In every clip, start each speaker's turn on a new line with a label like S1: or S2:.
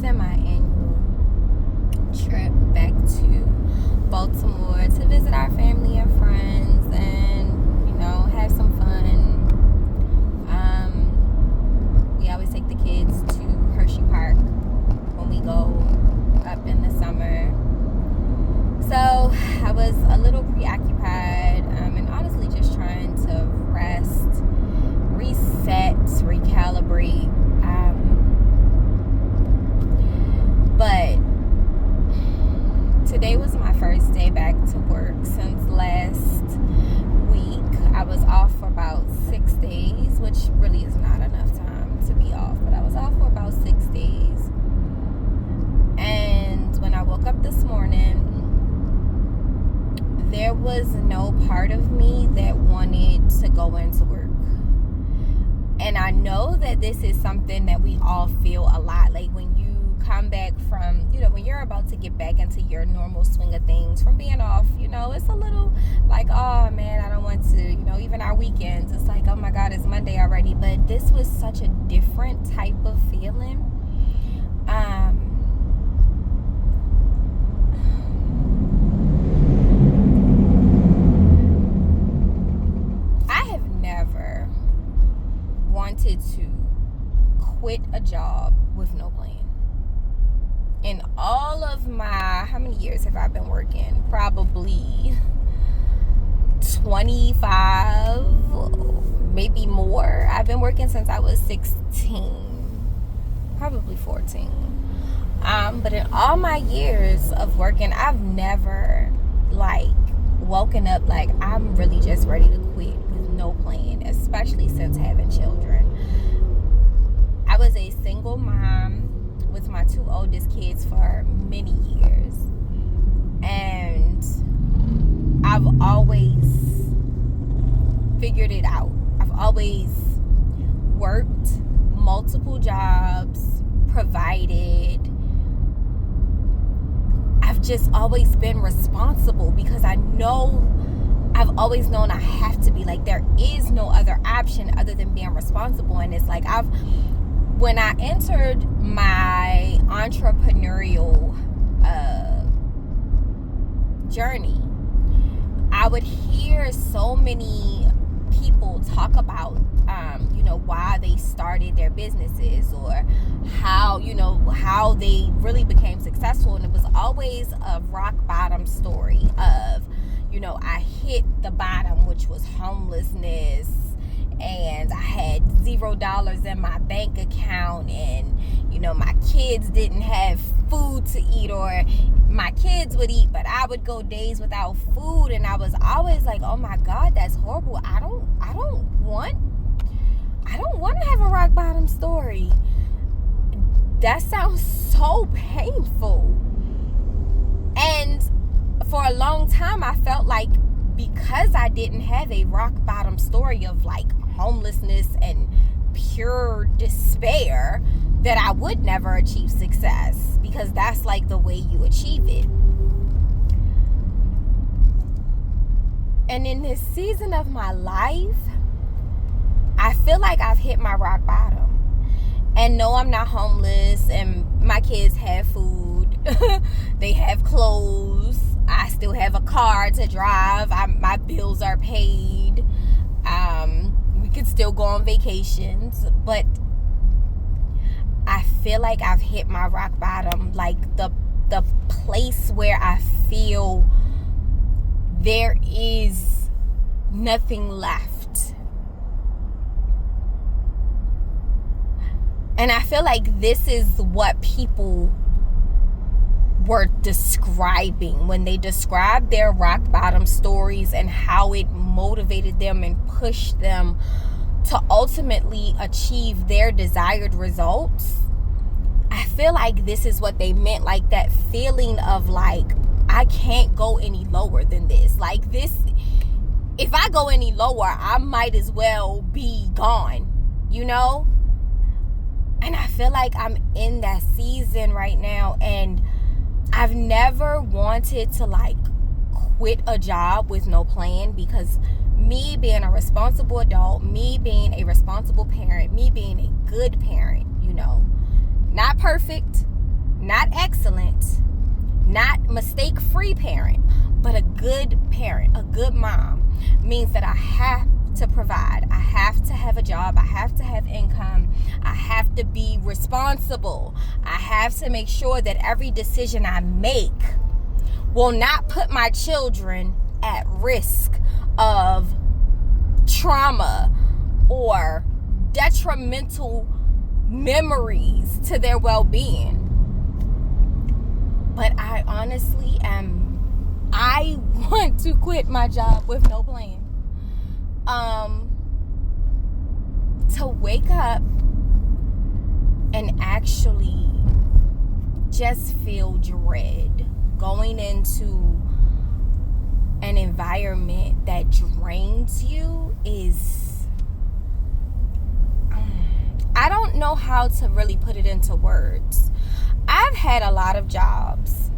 S1: planning my annual trip back to Baltimore to visit our family and friends and, have some fun. We always take the kids to Hershey Park when we go up in the summer. So I was a little preoccupied and honestly just trying to rest, reset, recalibrate. But today was my first day back to work since last week. I was off for about 6 days, which really is not enough time to be off, but I was off for about 6 days. And when I woke up this morning, there was no part of me that wanted to go into work. And I know that this is something that we all feel a lot. Like when you come back from, when you're about to get back into your normal swing of things from being off, it's a little like, oh man, I don't want to, even our weekends, it's like, oh my God, it's Monday already. But this was such a different type of feeling. I have never wanted to quit a job with no plan. In all of my, how many years have I been working? Probably 25, maybe more. I've been working since I was 16, probably 14. But in all my years of working, I've never woken up like I'm really just ready to quit with no plan, especially since having children. I was a single mom with my 2 oldest kids for many years, and I've always figured it out. I've always worked multiple jobs, provided. I've just always been responsible because I've always known I have to be. Like, there is no other option other than being responsible. And it's like when I entered my entrepreneurial journey, I would hear so many people talk about, why they started their businesses or how they really became successful. And it was always a rock bottom story of, I hit the bottom, which was homelessness, and I had $0 in my bank account, and my kids didn't have food to eat, or my kids would eat but I would go days without food. And I was always like, oh my God, that's horrible. I don't want to have a rock bottom story. That sounds so painful. And for a long time I felt like because I didn't have a rock bottom story of homelessness and pure despair, that I would never achieve success, because that's the way you achieve it. And in this season of my life, I feel like I've hit my rock bottom. And no, I'm not homeless, and my kids have food. They have clothes. I still have a car to drive. My bills are paid. We could still go on vacations, but I feel like I've hit my rock bottom, the place where I feel there is nothing left. And I feel like this is what people were describing when they described their rock bottom stories and how it motivated them and pushed them to ultimately achieve their desired results. I feel like this is what they meant, that feeling of I can't go any lower than this. If I go any lower, I might as well be gone, And I feel like I'm in that season right now, and I've never wanted to quit a job with no plan, because me being a responsible adult, me being a responsible parent, me being a good parent, not perfect, not excellent, not mistake-free parent, but a good parent, a good mom, means that I have to provide. I have to have a job. I have to have income. I have to be responsible. I have to make sure that every decision I make will not put my children at risk of trauma or detrimental memories to their well-being. But I honestly I want to quit my job with no plan. To wake up and actually just feel dread going into an environment that drains you is, I don't know how to really put it into words. I've had a lot of jobs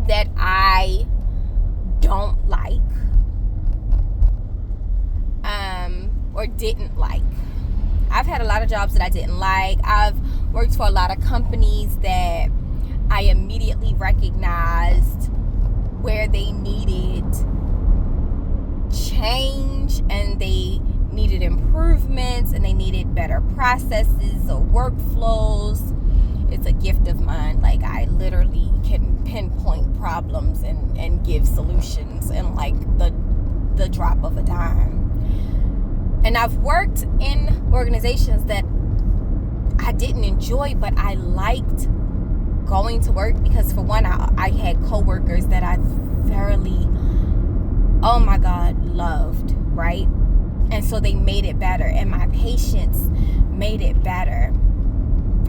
S1: that I don't like, or didn't like. I've had a lot of jobs that I didn't like. I've worked for a lot of companies that I immediately recognized where they needed change and they needed improvements and they needed better processes or workflows. It's a gift of mine. Like, I literally can pinpoint problems and give solutions in like the drop of a dime. And I've worked in organizations that I didn't enjoy, but I liked going to work because, for one, I had coworkers that I thoroughly, oh my God, loved, right? And so they made it better, and my patients made it better.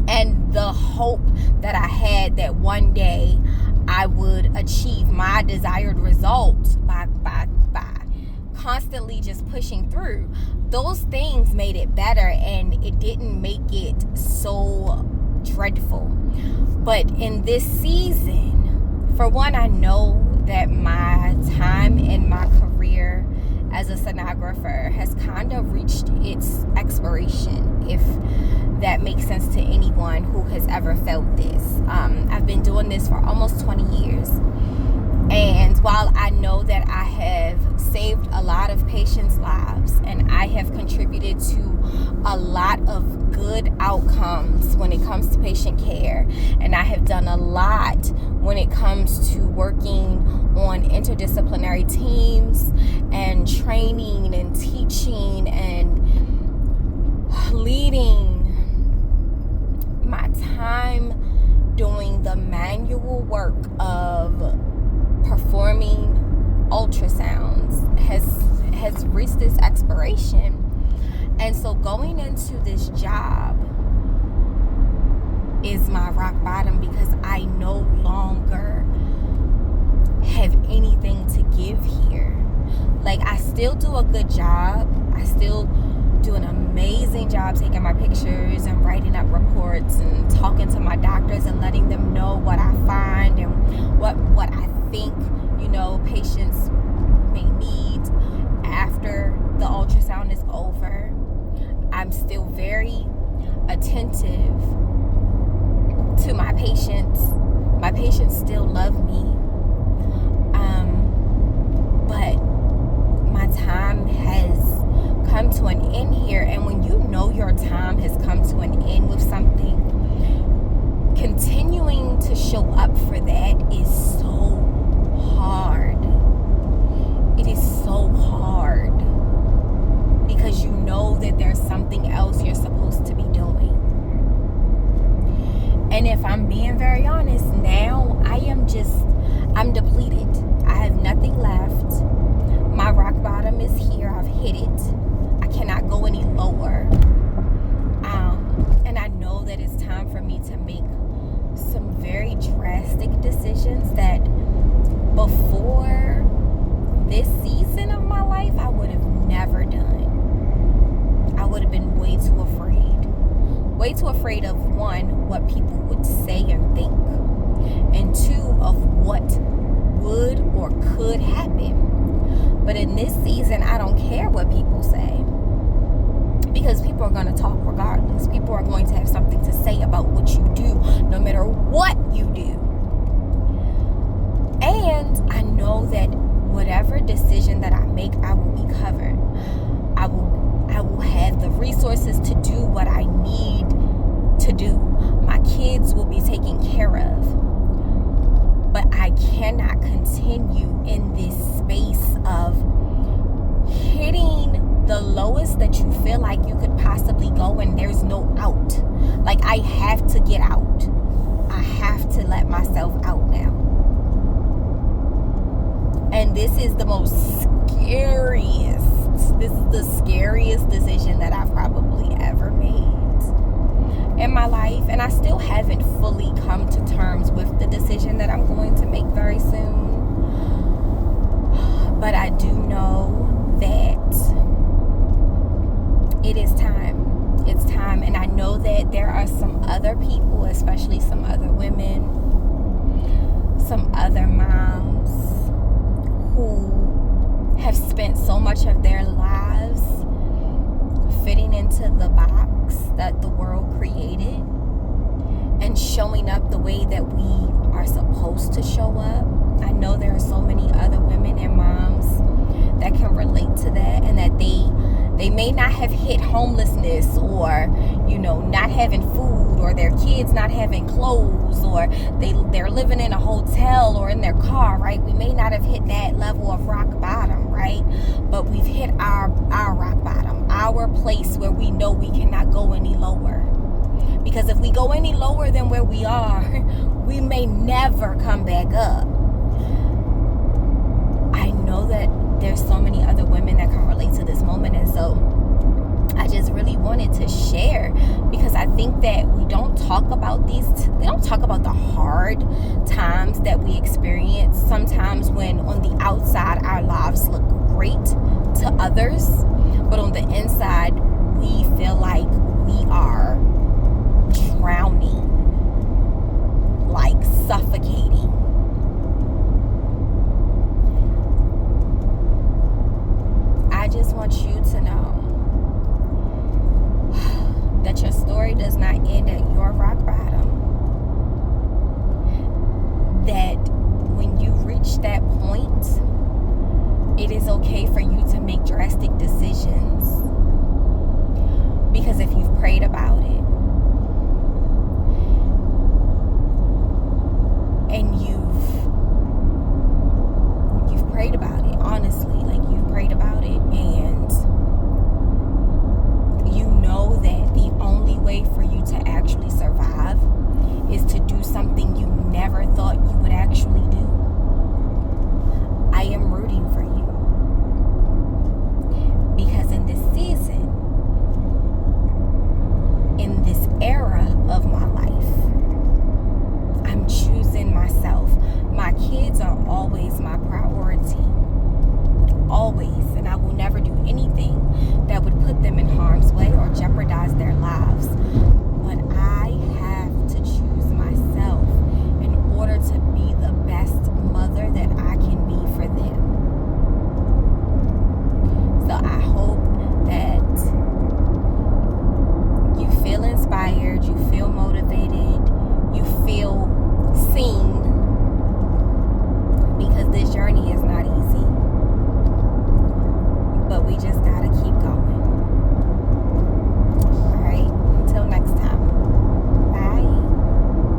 S1: And the hope that I had that one day I would achieve my desired results by constantly just pushing through, those things made it better, and it didn't make it so dreadful. But in this season, for one, I know that my time in my career as a sonographer has kind of reached its expiration, if that makes sense to anyone who has ever felt this. I've been doing this for almost 20 years. And while I know that I have saved a lot of patients' lives and I have contributed to a lot of good outcomes when it comes to patient care, and I have done a lot when it comes to working on interdisciplinary teams and training and teaching and leading, my time doing the manual work of performing ultrasounds has reached this expiration. And so going into this job is my rock bottom, because I no longer have anything to give here. Like, I still do a good job. I still do an amazing job taking my pictures and writing up reports and talking to my doctors and letting them know what I find and what I think, patients may need after the ultrasound is over. I'm still very attentive to my patients. My patients still love me. But my time has come to an end here. And when you know your time has come to an end with something, continuing to show up for that is so hard. It is so hard, because you know that there's something else you're supposed to be doing. And if I'm being very honest, now I'm depleted. I have nothing left. My rock bottom is here. I've hit it. I cannot go any lower. And I know that it's time for me to make some very drastic decisions that before this season of my life I would have never done. I would have been way too afraid of, one, what people would say and think, and two, of what would or could happen. But in this season, I don't care what people say, because people are going to talk regardless. People are going to have something to say about what you do, no matter what you do. And I know that whatever decision that I make, I will be covered. I will have the resources to do what I need to do. My kids will be taken care of. But I cannot continue in this space of hitting the lowest that you feel like you could possibly go, and there's no out. Like, I have to get out. I have to let myself out now. And this is the most scariest. This is the scariest decision that I've probably ever made in my life. And I still haven't fully come to terms with the decision that I'm going to make very soon. But I do know that it is time. It's time. And I know that there are some other people, especially some other women, some other moms, who have spent so much of their lives fitting into the box that the world created and showing up the way that we are supposed to show up. I know there are so many other women and moms that can relate to that, and that they may not have hit homelessness, or, you know, not having food, or their kids not having clothes, or they're living in a hotel or in their car, right? We may not have hit that level of rock bottom, right? But we've hit our rock bottom, our place where we know we cannot go any lower. Because if we go any lower than where we are, we may never come back up. I know that there's so many other women that can relate to this moment, and so I just really wanted to share, because I think that we don't talk about the hard times that we experience sometimes, when on the outside our lives look great to others, but on the inside we feel like we are drowning.